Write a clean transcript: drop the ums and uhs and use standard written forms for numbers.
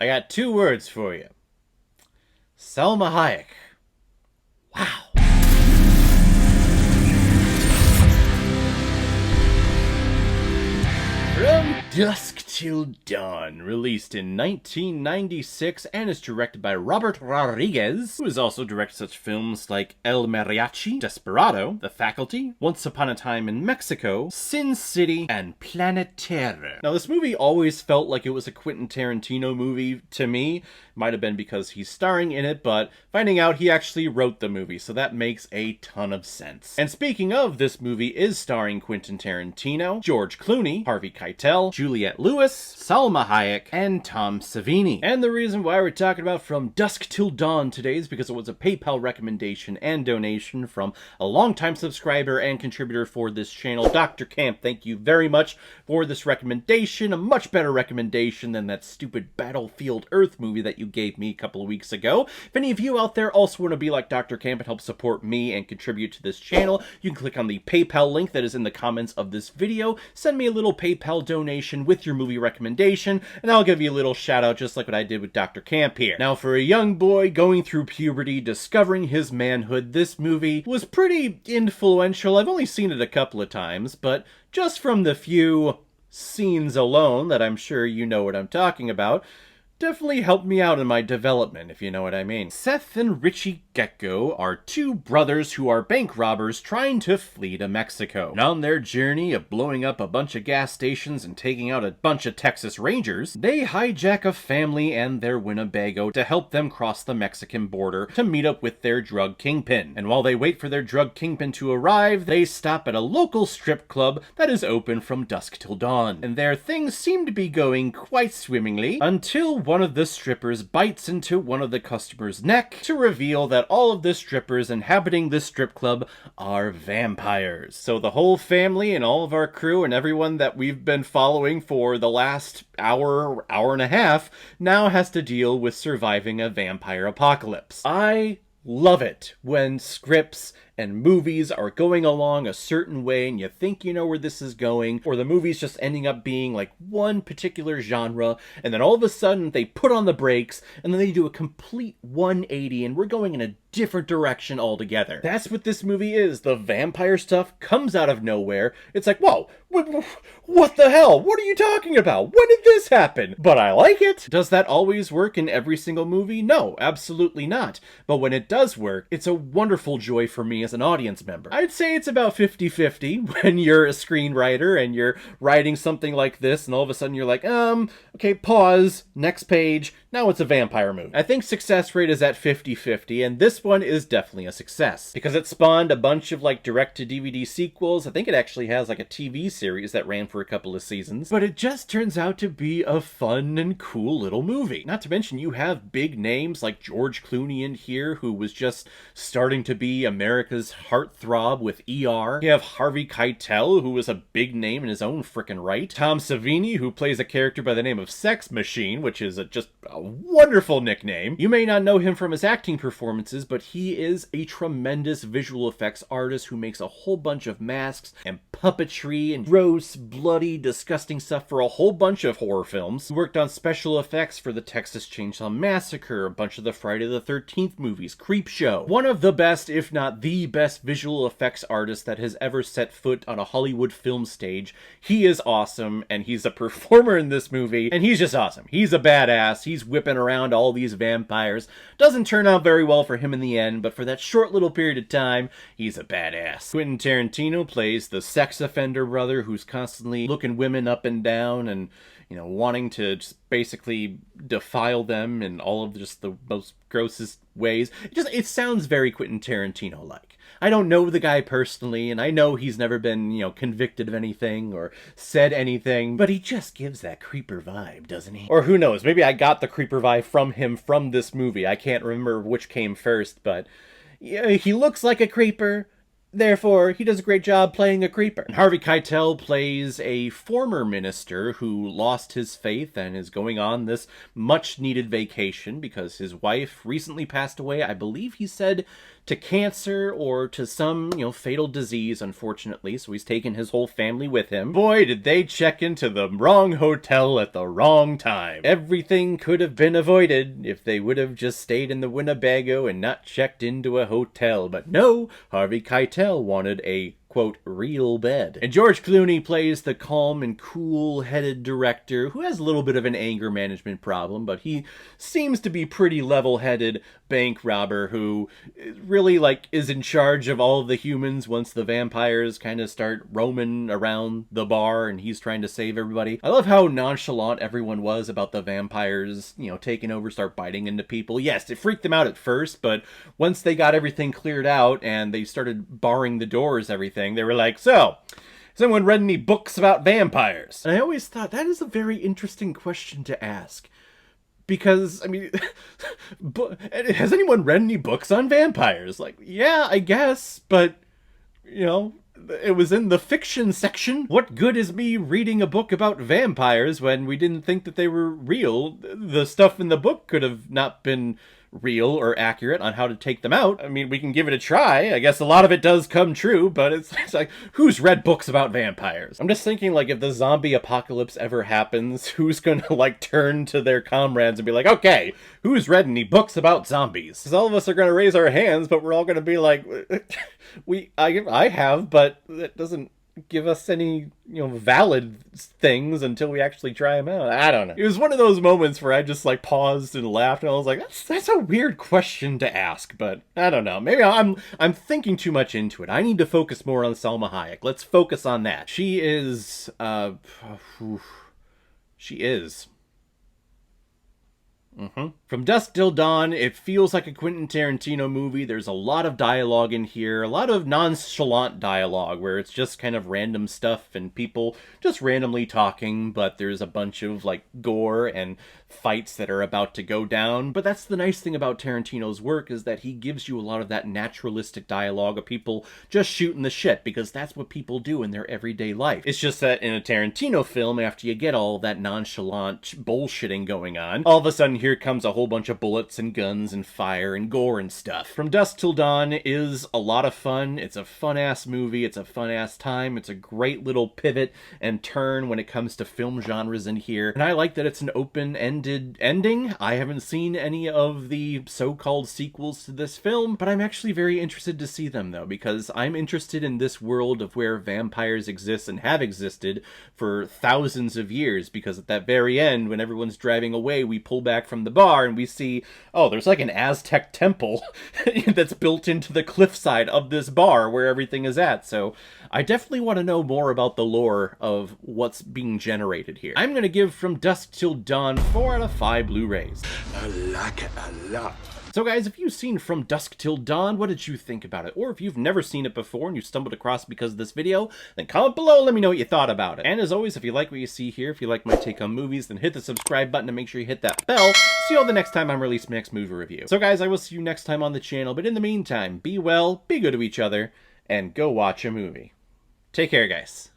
I got two words for you. Salma Hayek. Wow. From Dusk Till Dawn, released in 1996 and is directed by Robert Rodriguez, who has also directed such films like El Mariachi, Desperado, The Faculty, Once Upon a Time in Mexico, Sin City, and Planet Terror. Now, this movie always felt like it was a Quentin Tarantino movie to me. Might have been because he's starring in it, but finding out he actually wrote the movie, so that makes a ton of sense. And speaking of, this movie is starring Quentin Tarantino, George Clooney, Harvey Keitel, Juliette Lewis, Salma Hayek, and Tom Savini. And the reason why we're talking about From Dusk Till Dawn today is because it was a PayPal recommendation and donation from a longtime subscriber and contributor for this channel, Dr. Camp. Thank you very much for this recommendation. A much better recommendation than that stupid Battlefield Earth movie that you gave me a couple of weeks ago. If any of you out there also want to be like Dr. Camp and help support me and contribute to this channel, you can click on the PayPal link that is in the comments of this video. Send me a little PayPal donation with your movie recommendation, and I'll give you a little shout out just like what I did with Dr. Camp here. Now, for a young boy going through puberty, discovering his manhood, this movie was pretty influential. I've only seen it a couple of times, but just from the few scenes alone that I'm sure you know what I'm talking about, definitely helped me out in my development, if you know what I mean. Seth and Richie Gecko are two brothers who are bank robbers trying to flee to Mexico. And on their journey of blowing up a bunch of gas stations and taking out a bunch of Texas Rangers, they hijack a family and their Winnebago to help them cross the Mexican border to meet up with their drug kingpin. And while they wait for their drug kingpin to arrive, they stop at a local strip club that is open from dusk till dawn. And there things seem to be going quite swimmingly until one of the strippers bites into one of the customers' neck to reveal that all of the strippers inhabiting this strip club are vampires. So the whole family and all of our crew and everyone that we've been following for the last hour and a half now has to deal with surviving a vampire apocalypse. I love it when scripts and movies are going along a certain way and you think you know where this is going, or the movie's just ending up being like one particular genre, and then all of a sudden they put on the brakes and then they do a complete 180 and we're going in a different direction altogether. That's what this movie is. The vampire stuff comes out of nowhere. It's like, whoa, what the hell? What are you talking about? When did this happen? But I like it. Does that always work in every single movie? No, absolutely not. But when it does work, it's a wonderful joy for me as an audience member. I'd say it's about 50-50 when you're a screenwriter and you're writing something like this and all of a sudden you're like, okay, pause, next page, now it's a vampire movie. I think success rate is at 50-50, and this one is definitely a success because it spawned a bunch of like direct-to-DVD sequels. I think it actually has like a TV series that ran for a couple of seasons, but it just turns out to be a fun and cool little movie. Not to mention you have big names like George Clooney in here, who was just starting to be America's heartthrob with ER. You have Harvey Keitel, who was a big name in his own frickin' right. Tom Savini, who plays a character by the name of Sex Machine, which is just a wonderful nickname. You may not know him from his acting performances, but he is a tremendous visual effects artist who makes a whole bunch of masks and puppetry and gross, bloody, disgusting stuff for a whole bunch of horror films. He worked on special effects for the Texas Chainsaw Massacre, a bunch of the Friday the 13th movies, Creepshow. One of the best, if not the best, visual effects artist that has ever set foot on a Hollywood film stage. He is awesome, and he's a performer in this movie, and he's just awesome. He's a badass. He's whipping around all these vampires. Doesn't turn out very well for him in the end, but for that short little period of time, he's a badass. Quentin Tarantino plays the sex offender brother who's constantly looking women up and down and, you know, wanting to just basically defile them in all of just the most grossest ways. It sounds very Quentin Tarantino-like. I don't know the guy personally, and I know he's never been, you know, convicted of anything or said anything, but he just gives that creeper vibe, doesn't he? Or who knows, maybe I got the creeper vibe from him from this movie. I can't remember which came first, but yeah, he looks like a creeper, Therefore, he does a great job playing a creeper. And Harvey Keitel plays a former minister who lost his faith and is going on this much-needed vacation because his wife recently passed away. I believe he said to cancer or to some, fatal disease, unfortunately, so he's taken his whole family with him. Boy, did they check into the wrong hotel at the wrong time. Everything could have been avoided if they would have just stayed in the Winnebago and not checked into a hotel, but no, Harvey Keitel wanted a quote, real bed. And George Clooney plays the calm and cool-headed director who has a little bit of an anger management problem, but he seems to be pretty level-headed bank robber who really, is in charge of all of the humans once the vampires kind of start roaming around the bar and he's trying to save everybody. I love how nonchalant everyone was about the vampires, taking over, start biting into people. Yes, it freaked them out at first, but once they got everything cleared out and they started barring the doors, everything, they were like, so, has anyone read any books about vampires? And I always thought that is a very interesting question to ask. Because, has anyone read any books on vampires? Yeah, I guess, but, it was in the fiction section. What good is me reading a book about vampires when we didn't think that they were real? The stuff in the book could have not been real or accurate on how to take them out. We can give it a try. I guess a lot of it does come true, but it's like, who's read books about vampires? I'm just thinking, if the zombie apocalypse ever happens, who's gonna, turn to their comrades and be like, okay, who's read any books about zombies? Because all of us are gonna raise our hands, but we're all gonna be like, I have, but that doesn't give us any, valid things until we actually try them out. I don't know. It was one of those moments where I just, paused and laughed, and I was like, that's a weird question to ask, but I don't know. Maybe I'm thinking too much into it. I need to focus more on Salma Hayek. Let's focus on that. She is, she is. From Dusk Till Dawn, it feels like a Quentin Tarantino movie. There's a lot of dialogue in here, a lot of nonchalant dialogue where it's just kind of random stuff and people just randomly talking, but there's a bunch of gore and fights that are about to go down. But that's the nice thing about Tarantino's work, is that he gives you a lot of that naturalistic dialogue of people just shooting the shit, because that's what people do in their everyday life. It's just that in a Tarantino film, after you get all that nonchalant bullshitting going on, all of a sudden here comes a whole bunch of bullets and guns and fire and gore and stuff. From Dusk Till Dawn is a lot of fun. It's a fun-ass movie. It's a fun-ass time. It's a great little pivot and turn when it comes to film genres in here. And I like that it's an open-ended ending. I haven't seen any of the so-called sequels to this film, but I'm actually very interested to see them, though, because I'm interested in this world of where vampires exist and have existed for thousands of years, because at that very end, when everyone's driving away, we pull back from the bar and we see, oh, there's an Aztec temple that's built into the cliffside of this bar where everything is at. So I definitely want to know more about the lore of what's being generated here. I'm going to give From Dusk Till Dawn 4 out of 5 Blu-rays. I like it a lot. So guys, if you've seen From Dusk Till Dawn, what did you think about it? Or if you've never seen it before and you stumbled across it because of this video, then comment below, let me know what you thought about it. And as always, if you like what you see here, if you like my take on movies, then hit the subscribe button and make sure you hit that bell. See you all the next time I'm releasing my next movie review. So guys, I will see you next time on the channel, but in the meantime, be well, be good to each other, and go watch a movie. Take care, guys.